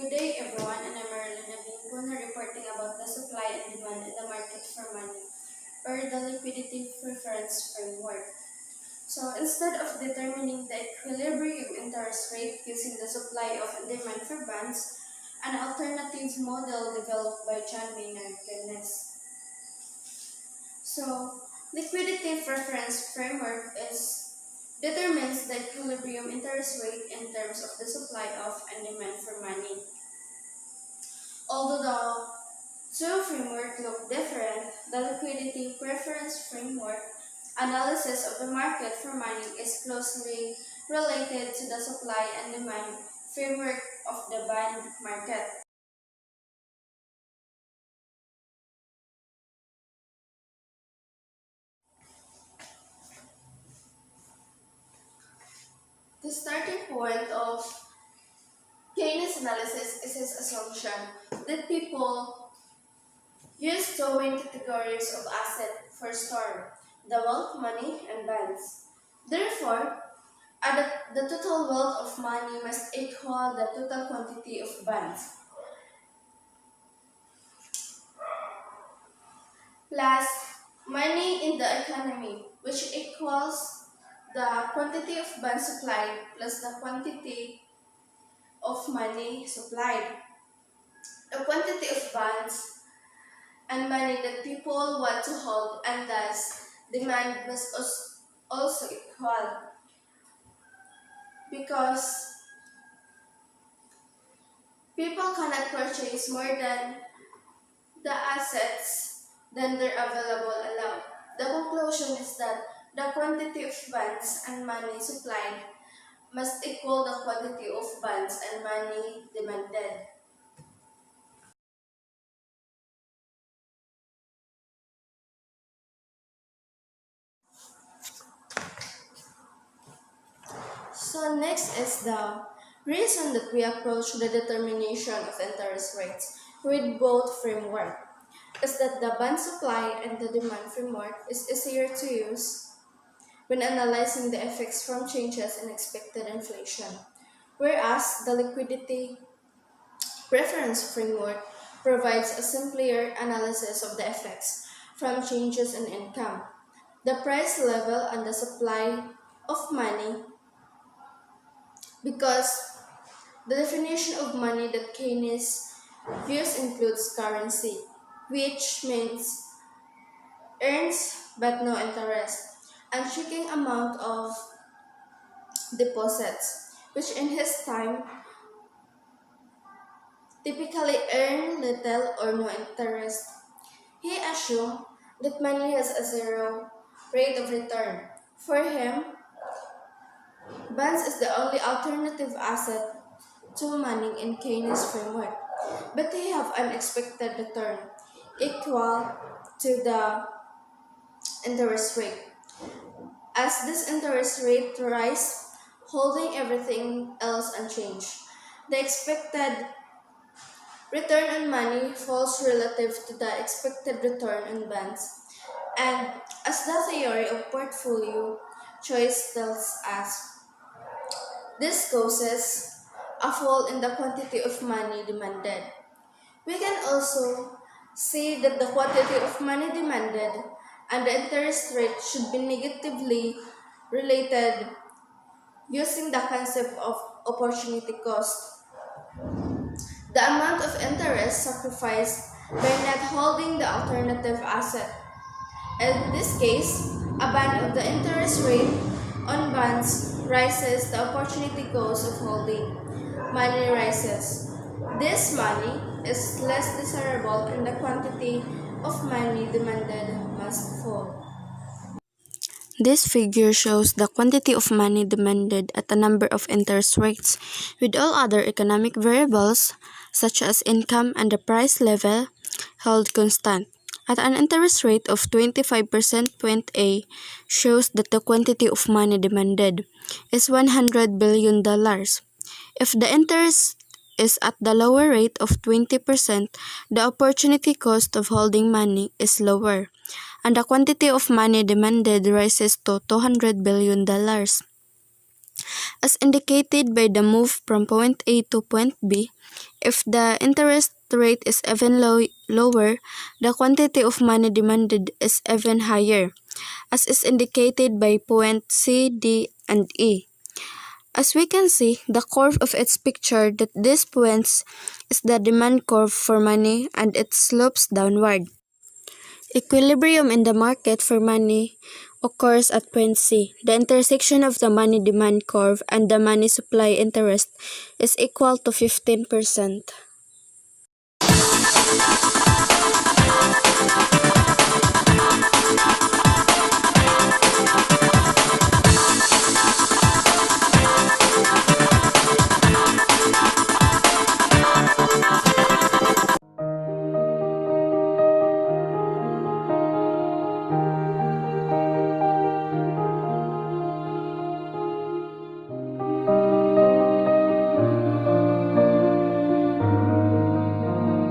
Good day, everyone, and I'm Marilyn Abinguna reporting about the supply and demand in the market for money, or the liquidity preference framework. So instead of determining the equilibrium interest rate using the supply of and demand for bonds, an alternative model developed by John Maynard Keynes. So liquidity preference framework determines the equilibrium interest rate in terms of the supply of and demand for money. Although the two frameworks look different, the liquidity preference framework analysis of the market for money is closely related to the supply and demand framework of the bond market. The starting point of Keynes' analysis is his assumption that people use two main categories of asset for store, the wealth money and bonds. Therefore, the total wealth of money must equal the total quantity of bonds, plus money in the economy, which equals the quantity of bonds supplied plus the quantity of money supplied. The quantity of bonds and money that people want to hold and thus demand must also equal, because people cannot purchase more than the assets than their available allow. The conclusion is that the quantity of bonds and money supplied must equal the quantity of bonds and money demanded. So next is the reason that we approach the determination of interest rates with both framework is that the bond supply and the demand framework is easier to use when analyzing the effects from changes in expected inflation, whereas the liquidity preference framework provides a simpler analysis of the effects from changes in income, the price level, and the supply of money, because the definition of money that Keynes used includes currency, which means earns but no interest, and checking amount of deposits, which in his time typically earn little or no interest. He assumed that money has a zero rate of return. For him, bonds is the only alternative asset to money in Keynes' framework, but they have an expected return equal to the interest rate. As this interest rate rises, holding everything else unchanged, the expected return on money falls relative to the expected return on bonds. And as the theory of portfolio choice tells us, this causes a fall in the quantity of money demanded. We can also see that the quantity of money demanded and the interest rate should be negatively related using the concept of opportunity cost. The amount of interest sacrificed by not holding the alternative asset. In this case, a band of the interest rate on bonds rises, the opportunity cost of holding money rises. This money is less desirable and the quantity of money demanded must fall. This figure shows the quantity of money demanded at a number of interest rates, with all other economic variables, such as income and the price level, held constant. At an interest rate of 25%, point A shows that the quantity of money demanded is $100 billion. If the interest is at the lower rate of 20%, the opportunity cost of holding money is lower, and the quantity of money demanded rises to $200 billion. As indicated by the move from point A to point B, if the interest rate is even lower, the quantity of money demanded is even higher, as is indicated by point C, D, and E. As we can see, the curve of its picture that these points is the demand curve for money and it slopes downward. Equilibrium in the market for money occurs at point C. The intersection of the money demand curve and the money supply interest is equal to 15%.